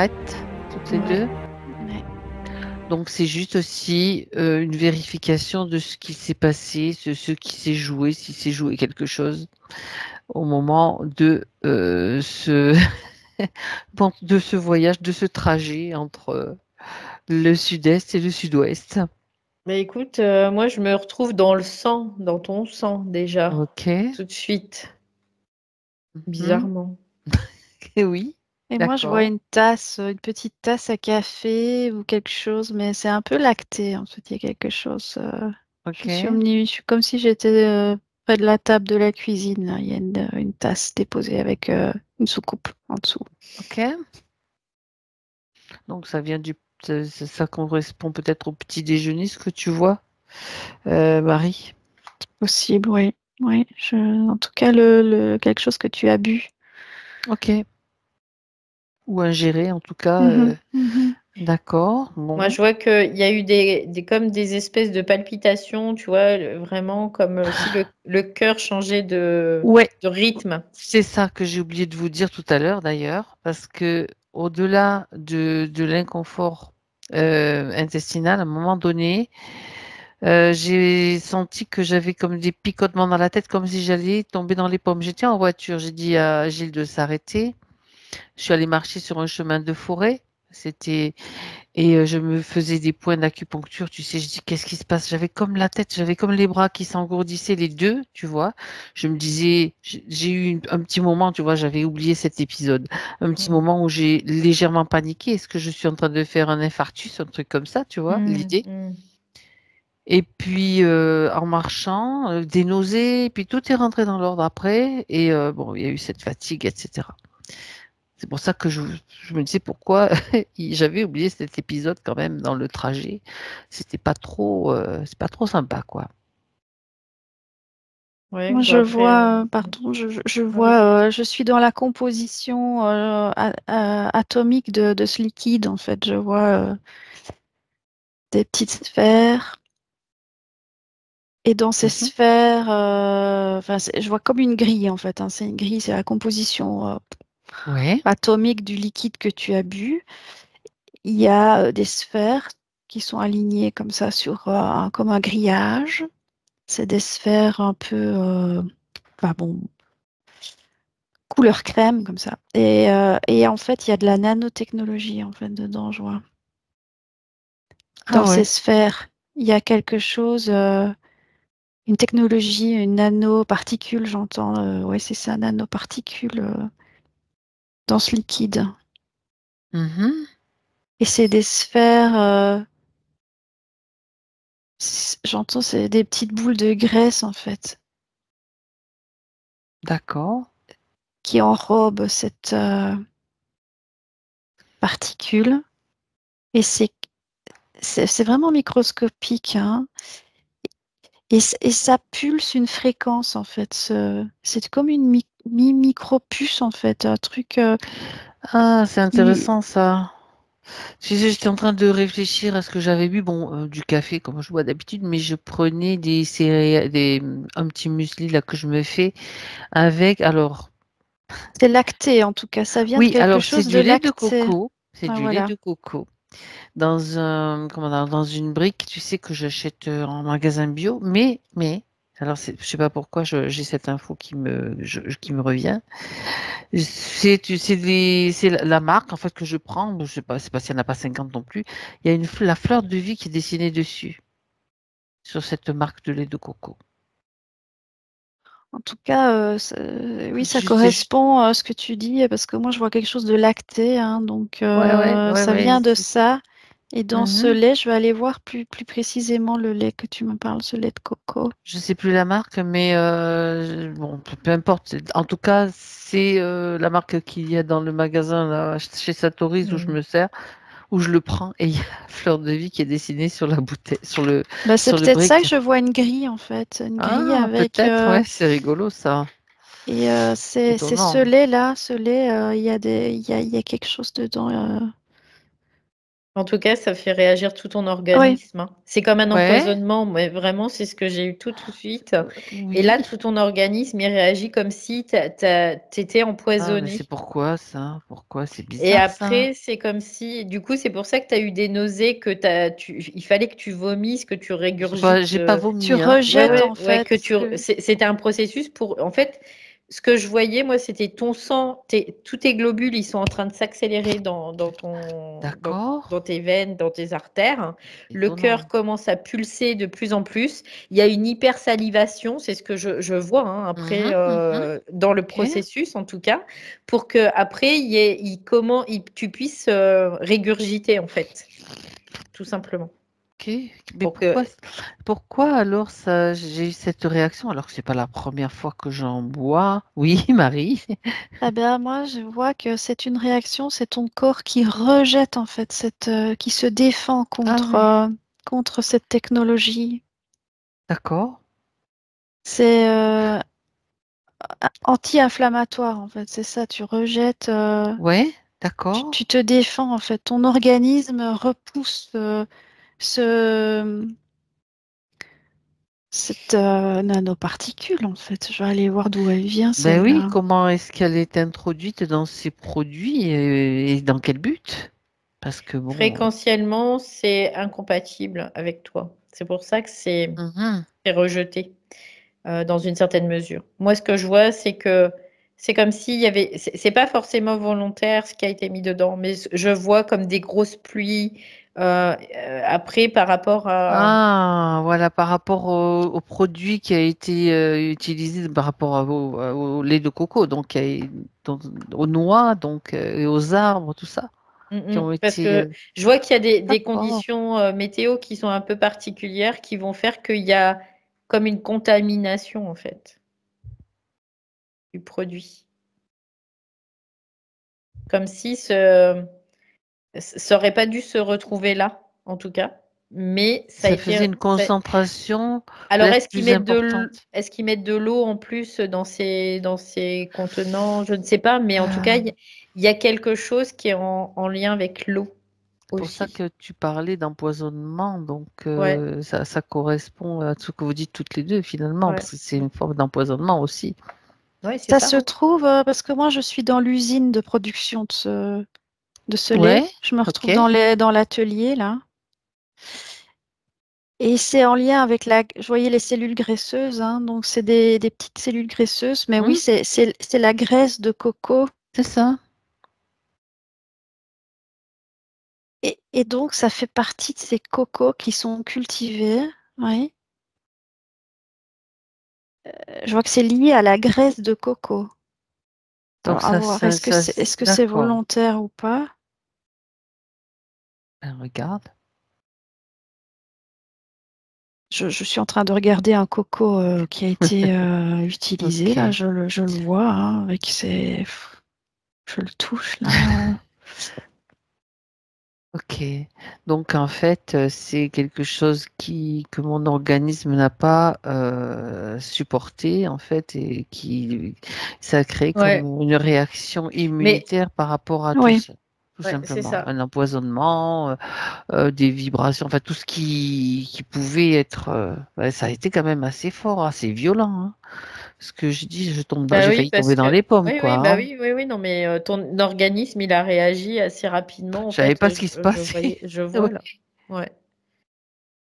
prêtes, toutes les Ouais. deux. Ouais. Donc c'est juste aussi une vérification de ce qui s'est passé, ce qui s'est joué, si s'est joué quelque chose au moment de bon, de ce voyage, de ce trajet entre le sud-est et le sud-ouest. Mais écoute, moi je me retrouve dans le sang, dans ton sang déjà, Ok. tout de suite, Mhm. bizarrement. Oui, Et moi, je vois d'accord. une petite tasse à café ou quelque chose, mais c'est un peu lacté, en fait. Il y a quelque chose. Ok. Je suis comme si j'étais près de la table de la cuisine, là. Il y a une tasse déposée avec une soucoupe en dessous. Ok. Donc ça vient ça correspond peut-être au petit déjeuner, ce que tu vois, Marie. Possible, oui. Oui, en tout cas, quelque chose que tu as bu. Ok. Ou ingéré, en tout cas. Mhm, mhm. D'accord. Moi, Bon. je vois qu'il y a eu comme des espèces de palpitations, tu vois, vraiment comme si le cœur changeait Ouais, de rythme. c'est ça que j'ai oublié de vous dire tout à l'heure d'ailleurs, parce que au-delà de l'inconfort intestinal, à un moment donné, j'ai senti que j'avais comme des picotements dans la tête, comme si j'allais tomber dans les pommes. J'étais en voiture, j'ai dit à Gilles de s'arrêter. Je suis allée marcher sur un chemin de forêt. C'était Et je me faisais des points d'acupuncture, tu sais, je dis qu'est-ce qui se passe? J'avais comme la tête, j'avais comme les bras qui s'engourdissaient les deux, tu vois. Je me disais, j'ai eu un petit moment, tu vois, j'avais oublié cet épisode, un petit Mm. moment où j'ai légèrement paniqué. Est-ce que je suis en train de faire un infarctus, un truc comme ça, tu vois, Mm, l'idée? mm. Et puis en marchant, des nausées, et puis tout est rentré dans l'ordre après. Et bon, il y a eu cette fatigue, etc. C'est pour ça que je me disais pourquoi j'avais oublié cet épisode quand même dans le trajet. C'est pas trop sympa, quoi. Ouais, Moi, bon je après, vois, pardon, je ah, vas-y. vois, je suis dans la composition atomique de ce liquide, en fait. Je vois des petites sphères. Et dans ces Mhm. sphères, enfin, je vois comme une grille, en fait, hein. C'est une grille, c'est la composition Ouais. atomique du liquide que tu as bu. Il y a des sphères qui sont alignées comme ça sur comme un grillage. C'est des sphères un peu, enfin bon, couleur crème comme ça. Et en fait, il y a de la nanotechnologie en fait dedans, je vois. Ah Dans ces ouais. sphères, il y a quelque chose, une technologie, une nanoparticule, j'entends. Ouais, c'est ça, nanoparticule dans ce liquide. Mhm. Et c'est des sphères, j'entends, c'est des petites boules de graisse en fait, D'accord. qui enrobent cette particule. Et c'est vraiment microscopique, hein. Et ça pulse une fréquence, en fait. C'est comme une micro-puce, en fait. Un truc Ah, c'est qui... intéressant ça. Tu sais, j'étais en train de réfléchir à ce que j'avais bu. Bon, du café comme je bois d'habitude, mais je prenais des céréales, un petit muesli là que je me fais avec. Alors, C'est lacté, en tout cas. Ça vient de oui, quelque alors c'est chose de du lait de lacté. coco. C'est Ah, du lait voilà. de coco. Dans une brique, tu sais que j'achète en magasin bio, alors je sais pas pourquoi j'ai cette info qui me revient. C'est la marque en fait que je prends. Je sais pas, c'est pas s'il n'y en a pas 50 non plus. Il y a la fleur de vie qui est dessinée dessus sur cette marque de lait de coco. En tout cas, oui, ça C'est juste, correspond à ce que tu dis, parce que moi, je vois quelque chose de lacté, hein, donc ça ouais. vient de ça. Et dans ce Mhm. lait, je vais aller voir plus précisément le lait que tu me parles, ce lait de coco. Je sais plus la marque, mais bon, peu importe. En tout cas, c'est la marque qu'il y a dans le magasin là, chez Satoris où je Mm. me sers, où je le prends et il y a la fleur de vie qui est dessinée sur la bouteille, Bah, c'est sur le peut-être ça que brick. je vois une grille, en fait. Une grille Ah, avec... peut-être, ouais, c'est rigolo ça. et c'est ce Étonnant. lait-là, il y a il y a quelque chose dedans. En tout cas, ça fait réagir tout ton Oui, organisme, hein. C'est comme un Ouais, empoisonnement, mais vraiment, c'est ce que j'ai eu tout de suite. Et là, oui. tout ton organisme, il réagit comme si tu étais Ah, mais c'est empoisonné. pourquoi ça? Pourquoi? C'est Et bizarre ça. après, c'est comme si, du coup, c'est pour ça que tu as eu des nausées, il fallait que tu vomisses, que tu régurgites. J'ai pas tu vomi, hein. Ouais, rejettes ouais, en ouais, fait c'était un processus pour, en fait, ce que je voyais, moi, c'était ton sang, tous tes globules, ils sont en train de s'accélérer D'accord. dans tes veines, dans tes artères. Le cœur Étonnant. commence à pulser de plus en plus. Il y a une hypersalivation, c'est ce que je vois, hein, après, Mhm, mhm. dans le Ok, processus, en tout cas, pour que après, tu puisses régurgiter, en fait, tout simplement. ok. Mais Pour que pourquoi alors ça, j'ai eu cette réaction alors que c'est pas la première fois que j'en bois? Oui, Marie. Eh bien, moi, je vois que c'est une réaction, c'est ton corps qui rejette en fait qui se défend Ah oui. contre cette technologie. D'accord. C'est anti-inflammatoire en fait, c'est ça. Tu rejettes, Ouais, d'accord. tu te défends en fait. Ton organisme repousse ce, cette nanoparticule en fait. Je vais aller voir d'où elle vient Ben oui, celle-là. comment est-ce qu'elle est introduite dans ces produits et dans quel but? Parce que bon. fréquentiellement, c'est incompatible avec toi. C'est pour ça que Mhm. c'est rejeté dans une certaine mesure. Moi, ce que je vois, c'est que c'est comme s'il y avait, c'est pas forcément volontaire ce qui a été mis dedans, mais je vois comme des grosses pluies après par rapport à. Ah, voilà, par rapport au produit qui a été utilisé par rapport au lait de coco, donc aux noix, donc et aux arbres, tout ça, qui ont Parce été. que je vois qu'il y a des D'accord. conditions météo qui sont un peu particulières qui vont faire qu'il y a comme une contamination en fait du produit. Comme si ça aurait pas dû se retrouver là, en tout cas. Mais ça a Ça faisait une été. concentration Alors, peut-être plus importante. est-ce qu'ils mettent de l'eau en plus dans ces contenants? Je ne sais pas, mais en tout cas, Euh, il y a quelque chose qui est en lien avec l'eau c'est pour ça aussi. que tu parlais d'empoisonnement, donc Ouais, ça correspond à ce que vous dites toutes les deux finalement, ouais, parce que c'est une forme d'empoisonnement aussi. ouais, c'est Ça ça, se hein. trouve parce que moi je suis dans l'usine de production de ce lait. Ouais, Je me ok. retrouve dans l'atelier là. Et c'est en lien avec je voyais les cellules graisseuses, hein, donc c'est des petites cellules graisseuses, mais oui, Hmm, c'est la graisse de coco. c'est ça. Et donc, ça fait partie de ces cocos qui sont cultivés. Oui. Je vois que c'est lié à la graisse de coco. Donc Alors, à voir, est-ce que c'est d'accord. volontaire ou pas? Ben, regarde. Je suis en train de regarder un coco qui a été utilisé, là, Ok. je le vois, hein, avec je le touche, là. Ok. Donc en fait, c'est quelque chose que mon organisme n'a pas supporté en fait et qui ça crée Ouais, comme une réaction mais immunitaire par rapport à tout Oui, ça. Tout ouais, c'est simplement, ça. un empoisonnement, des vibrations, enfin tout ce qui pouvait être. Ouais, ça a été quand même assez fort, assez violent, hein. Ce que je dis, Bah j'ai oui, failli parce tomber que dans les pommes, oui, quoi, oui, bah hein. oui, oui, oui, non, mais ton organisme, il a réagi assez rapidement. En Je savais fait, pas ce qui se passait. je vois Ouais. là. Ouais.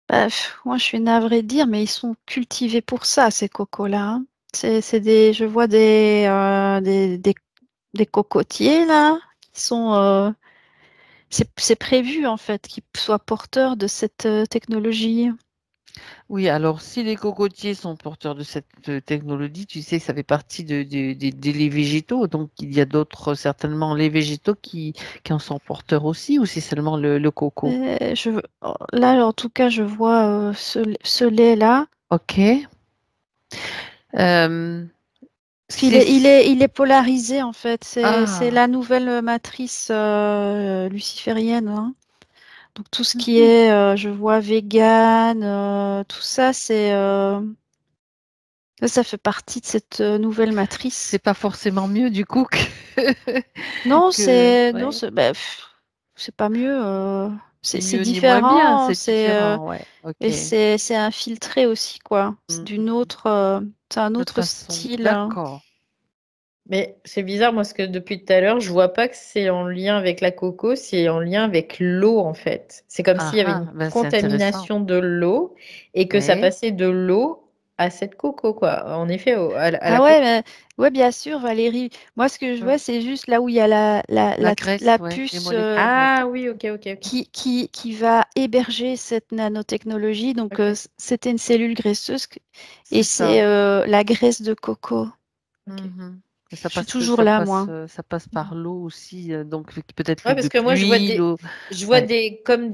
bah, moi je suis navrée de dire, mais ils sont cultivés pour ça, ces cocos-là, hein. C'est je vois des cocotiers là, qui sont, c'est prévu en fait, qu'ils soient porteurs de cette technologie. Oui, alors si les cocotiers sont porteurs de cette technologie, tu sais, ça fait partie des laits végétaux, donc il y a d'autres, certainement les végétaux qui en sont porteurs aussi, ou c'est seulement le coco? Là, en tout cas, je vois ce lait-là. Ok. Euh, Parce qu'il c'est... il est polarisé en fait. C'est Ah, la nouvelle matrice luciférienne, hein. Donc tout ce qui mhm. est, je vois vegan, tout ça, ça fait partie de cette nouvelle C'est matrice. pas forcément mieux du coup Non, que... non, Ouais. c'est pas mieux. Ni C'est mieux ni moins bien, différent, c'est différent, ouais. OK. et c'est infiltré aussi, quoi. C'est c'est un Autre autre façon. style, hein. D'accord. Mais c'est bizarre, moi, parce que depuis tout à l'heure, je vois pas que c'est en lien avec la coco, c'est en lien avec l'eau, en fait. C'est comme s'il y avait une Ben c'est intéressant. contamination de l'eau et que ça Ouais. passait de l'eau à cette coco, quoi. En effet, à la Ah coco. ouais, mais, ouais, bien sûr, Valérie. Moi, ce que je Mm. vois, c'est juste là où il y a La graisse, la ouais, les puce molécules, ouais. Ah oui, ok, ok, ok. qui va héberger cette nanotechnologie. Donc, Ok, c'était une cellule graisseuse et C'est c'est ça. la graisse de coco. ok. Mhm. Et Je suis toujours là, moi. ça passe par l'eau aussi, donc peut-être Ouais, l'eau de parce que moi, je vois pluie, l'eau. Ouais. comme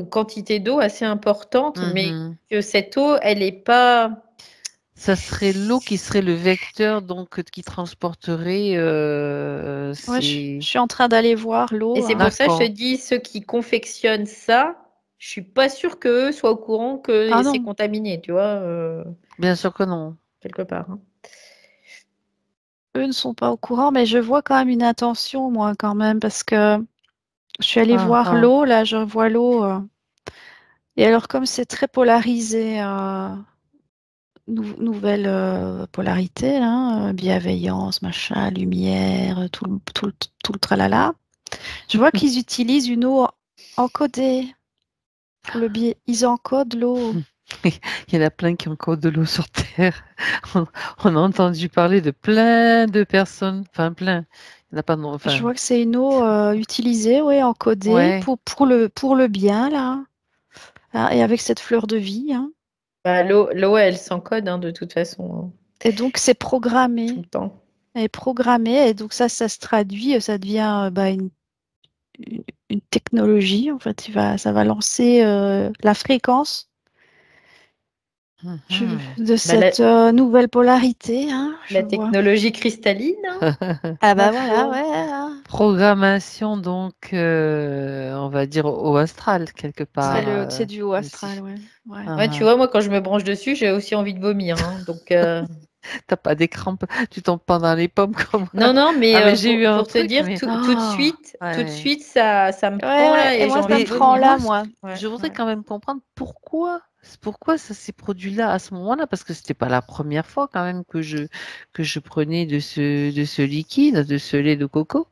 quantités d'eau assez importantes, mais Mhm. que cette eau, elle est pas. Ça serait l'eau qui serait le vecteur, donc qui transporterait Ouais, ces. je suis en train d'aller voir Et l'eau, c'est hein. pour ça que je te D'accord. dis, ceux qui confectionnent ça, je suis pas sûre qu'eux soient au courant que Ah c'est non, contaminé, tu vois, Bien sûr que non. quelque part. Hein. eux ne sont pas au courant, mais je vois quand même une intention, moi, quand même, parce que je suis allée Ah, voir ah. l'eau, là, je vois l'eau. Et alors, comme c'est très polarisé, nouvelle polarité, là, bienveillance, machin, lumière, tout le tralala, je vois qu'ils utilisent une eau encodée pour le biais. Ils encodent l'eau. Il y en a plein qui ont encore de l'eau sur Terre. On, on a entendu parler de plein de personnes, enfin plein. Il n'y en a pas de Je enfin, vois que c'est une eau utilisée, oui, encodée ouais. pour le bien, là. Ah, et avec cette fleur de vie, hein. Bah, l'eau, elle s'encode hein, de toute façon, hein, Et donc, c'est tout programmé. le temps. Elle est programmée. Et donc, ça se traduit, ça devient bah, une technologie. En fait, ça va lancer la fréquence Mhm. de Bah, la, cette nouvelle polarité, hein, je la vois. technologie cristalline, hein, Ah ma bah voilà, foi. ouais, hein. Programmation, donc, on va dire au astral, quelque part. C'est du haut astral, Aussi. ouais. Ouais. Ouais, tu Ah, vois, moi, quand je me branche dessus, j'ai aussi envie de vomir. Hein, donc, t'as pas des crampes, tu tombes pas dans les pommes comme moi. non, non, mais Ah, mais j'ai eu un pour te truc, dire, mais. tout de Ouais. suite, ça me Ouais, prend ouais. là Et et j'ai moi, ça envie me Mais de prend vomir. là, moi, moi. Ouais, je voudrais ouais. quand même comprendre pourquoi ça s'est produit là à ce moment-là, parce que c'était pas la première fois quand même que je prenais de ce liquide, de ce lait de coco.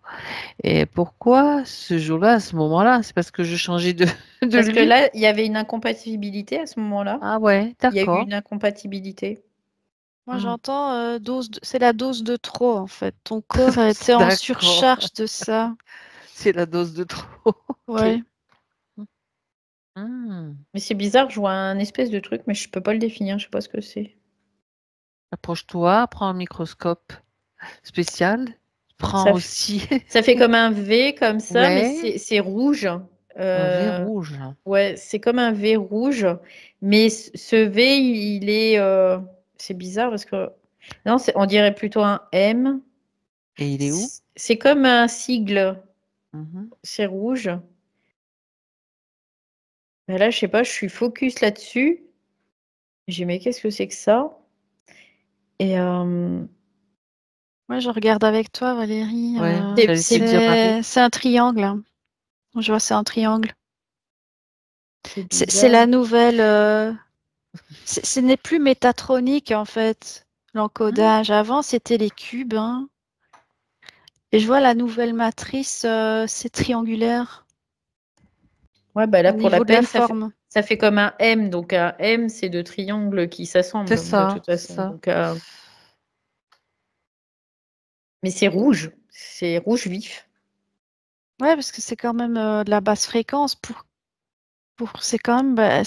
Et pourquoi ce jour-là, à ce moment-là? C'est parce que je changeais de Parce que lieu? là, il y avait une incompatibilité à ce moment-là. Ah ouais, Il y a eu d'accord. une incompatibilité. Moi, Hmm. j'entends c'est la dose de trop, en fait. Ton corps était en D'accord. surcharge de ça. C'est la dose de trop. Ok. Ouais. Hmm. Mais c'est bizarre, je vois un espèce de truc, mais je peux pas le définir, je sais pas ce que c'est. Approche-toi, prends un microscope spécial. Prends Ça, f- aussi. ça fait comme un V comme ça, mais Ouais, c'est rouge. un verre Euh, rouge. ouais, c'est comme un V rouge, mais ce V, il est, c'est bizarre parce que non, on dirait plutôt un M. Et il est où? C'est comme un sigle, Mhm. c'est rouge. Mais là, je sais pas, je suis focus là-dessus. J'ai mais qu'est-ce que c'est que ça? Et Moi, je regarde avec toi, Valérie. Ouais, j'allais te c'est dire, Marie. C'est un triangle, hein. Je vois, c'est un triangle. c'est C'est la bizarre. nouvelle. Ce n'est plus métatronique, en fait, Hmm. l'encodage. Avant, c'était les cubes, hein. Et je vois la nouvelle matrice, c'est triangulaire Ouais, bah là, au pour la niveau de la peine, forme. ça fait comme un M. Donc, un M, c'est deux triangles qui C'est s'assemblent, de ça, toute c'est façon. ça. Donc, mais c'est rouge. C'est rouge vif. Ouais, parce que c'est quand même de la basse fréquence c'est quand même bah,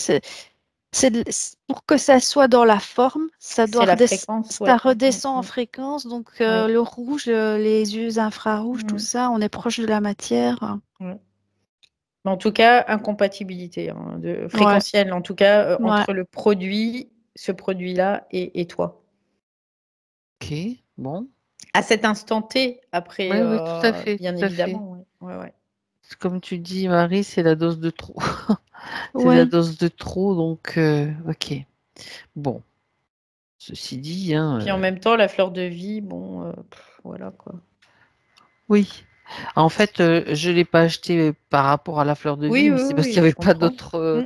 pour que ça soit dans la forme, C'est la fréquence, ça ouais. redescend en fréquence. Donc Ouais. le rouge, les yeux infrarouges, tout Mm, ça, on est proche de la matière. ouais. Mais en tout cas, incompatibilité hein, Ouais, fréquentielle, en tout cas, ouais. entre le produit, ce produit-là, et toi. Ok, bon. À cet instant T, après, Oui, oui, tout à fait, bien tout à fait. évidemment. Ouais. Ouais, ouais. Comme tu dis, Marie, c'est la dose de trop. C'est la Ouais. dose de trop, donc ok. Bon, ceci dit, hein, Puis en même temps, la fleur de vie, bon, voilà quoi. oui. En fait, je l'ai pas acheté par rapport à la fleur de Oui, vie, mais oui, c'est parce qu'il y oui, avait je pas comprends. d'autres.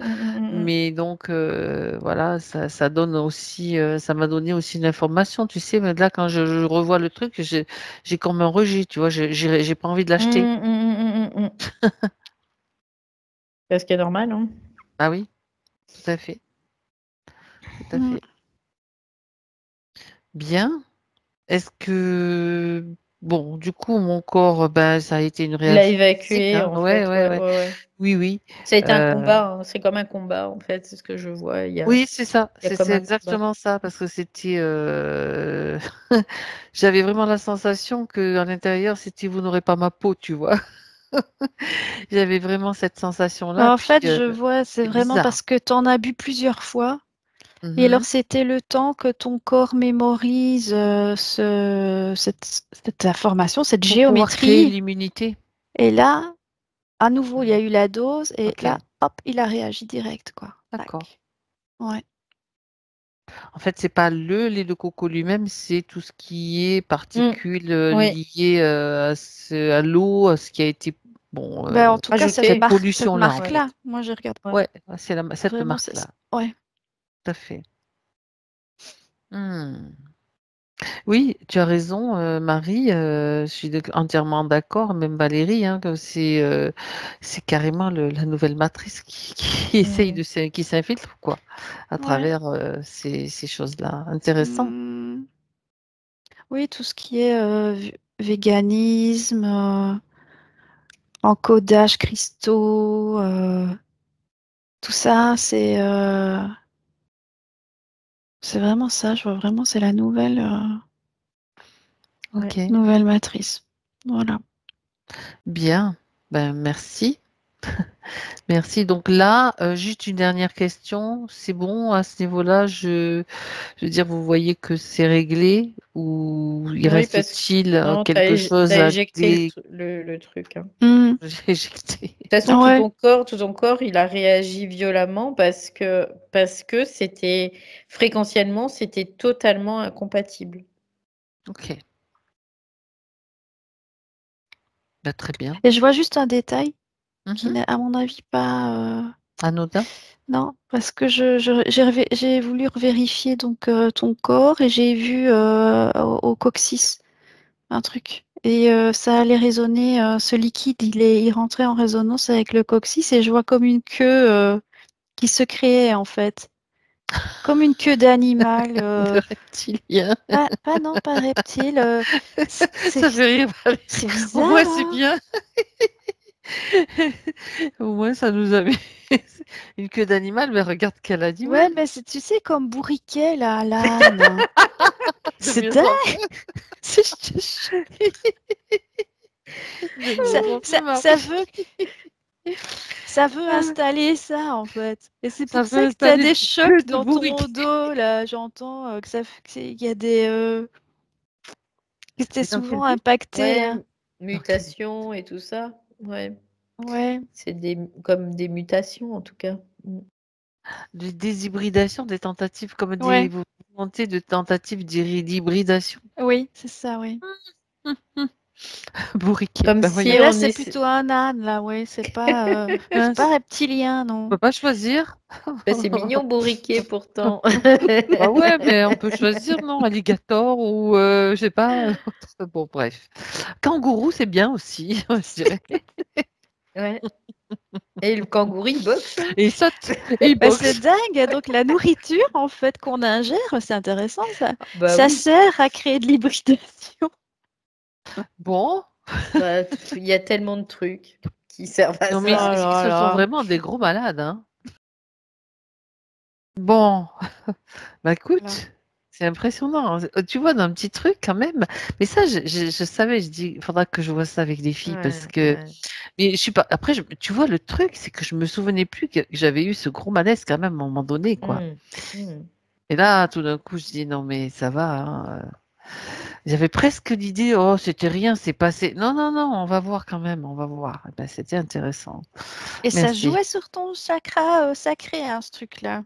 Mais donc, voilà, ça donne aussi, ça m'a donné aussi une information, tu sais. Mais là, quand je revois le truc, j'ai comme un rejet, tu vois. J'ai pas envie de l'acheter. C'est ce qui est normal, hein. Ah oui, tout à fait, tout à Mm. fait. Bien. Est-ce que bon, du coup, mon corps, ben, ça a été une Il l'a réaction physique, évacué, hein. en Ouais, fait, ouais, ouais, ouais. ouais, ouais. Oui, oui. Ça a été un Euh, combat, hein. C'est comme un combat, en fait, c'est ce que je vois. Il y a Oui, c'est ça, comme c'est un combat. exactement ça, parce que c'était, j'avais vraiment la sensation qu'à l'intérieur, c'était: «Vous n'aurez pas ma peau», tu vois? J'avais vraiment cette sensation-là, En puis, fait, je vois, c'est c'est vraiment bizarre. parce que tu en as bu plusieurs fois. Et alors, Mmh. c'était le temps que ton corps mémorise cette information, cette Pour pouvoir créer géométrie. l'immunité. Et là, à nouveau, il y a Mmh. eu la dose. Et là, OK, hop, il a réagi direct, quoi. d'accord. Tac. Ouais. En fait, c'est pas le lait de coco lui-même, c'est tout ce qui est Mmh. particules, Oui, liées, à l'eau, à ce qui a été bon, Ben, en tout cas, cette ajouté. cette pollution-là, en Ouais, marque-là, fait. moi, je regarde ouais. Ouais, c'est cette vraiment, marque-là, ouais. tout à fait. Mmh. Oui, tu as raison, Marie, je suis entièrement d'accord, même Valérie, hein, que c'est carrément la nouvelle matrice qui essaye Mmh. qui s'infiltre, quoi, à Ouais. travers ces choses-là. Intéressant. Hmm. Oui, tout ce qui est véganisme, encodage cristaux, tout ça, c'est vraiment ça. Je vois vraiment, c'est la Ouais. Ok, nouvelle matrice. Voilà. bien. Ben, merci. Merci. Donc là, juste une dernière question. C'est bon à ce niveau-là, je veux dire, vous voyez que c'est réglé ou il Oui, parce que reste-t-il non, quelque chose t'as à éjecté le truc, hein. Hmm. éjecter? De toute façon, Ouais. tout ton corps, il a réagi violemment parce que c'était fréquentiellement, c'était totalement incompatible. Ok, ben, très bien. Et je vois juste un détail qui Mhm. n'est, à mon avis, pas. Anodin? Non, parce que j'ai voulu vérifier donc ton corps et j'ai vu au coccyx un truc. Et ça allait résonner, ce liquide, il rentrait en résonance avec le coccyx et je vois comme une queue qui se créait en fait. Comme une queue d'animal. De reptilien. Pas reptile. C'est Ça fait rire. c'est Au moins, bizarre, c'est hein? bien. Au moins, ça nous a mis une queue d'animal, mais regarde quel Ouais, animal. mais c'est, tu sais, comme bourriquet, là, l'âne. De C'est mieux dingue! en mieux. De Ça, mieux en ça, mieux, Marie. ça veut, ça veut Ah, installer ça, en fait. Et c'est ça pour peut ça que tu as installer des des queues chocs de dans ton bourriquet. dos, là. J'entends qu'il y a que c'était Mais dans quel souvent but? impacté, Ouais, hein. Dans quel mutation et tout ça. Ouais, Ouais, c'est comme des mutations en tout cas. Mm. des hybridations, des tentatives, comme ouais, vous montez de tentatives d'hybridation. oui, c'est ça, oui. Bourriquet, Comme ben si Mais voyons. là, on c'est essaie. plutôt un âne, là, ouais. C'est pas Mince, reptilien, on non. peut pas choisir. Bah, c'est mignon bourriquet pourtant. Bah ouais, mais on peut choisir, non, alligator ou je sais pas. Bon, bref. Kangourou, c'est bien aussi, je dirais. Ouais. Et le kangourou, il boxe, hein. Et il saute et il Bah, c'est boxe. dingue. Donc, la nourriture, en fait, qu'on ingère, c'est intéressant, ça. Bah Ça oui. sert à créer de l'hybridation. Bon, Bah, il y a tellement de trucs qui servent à non Oh mais ça. là ce sont là. vraiment des gros malades, hein. Bon, bah Voilà. écoute, c'est impressionnant, hein. Tu vois, d'un petit truc quand même. Mais ça, je savais, je dis, il faudra que je vois ça avec des filles parce Ouais, que. ouais. Mais je suis pas. Après, tu vois, le truc, c'est que je me souvenais plus que j'avais eu ce gros malaise quand même à un moment donné, quoi. Mm. Mm. Et là, tout d'un coup, je dis non, mais ça va, hein. J'avais presque l'idée, oh, c'était rien, c'est passé. Non, non, non, on va voir quand même, on va voir. Eh ben, c'était intéressant. Et ça Merci. jouait sur ton chakra sacré, hein, ce truc-là.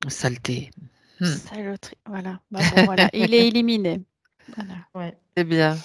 Saleté. Hmm. Saloperie. Voilà. Bah bon, voilà. Il est éliminé. Voilà. Ouais. C'est bien.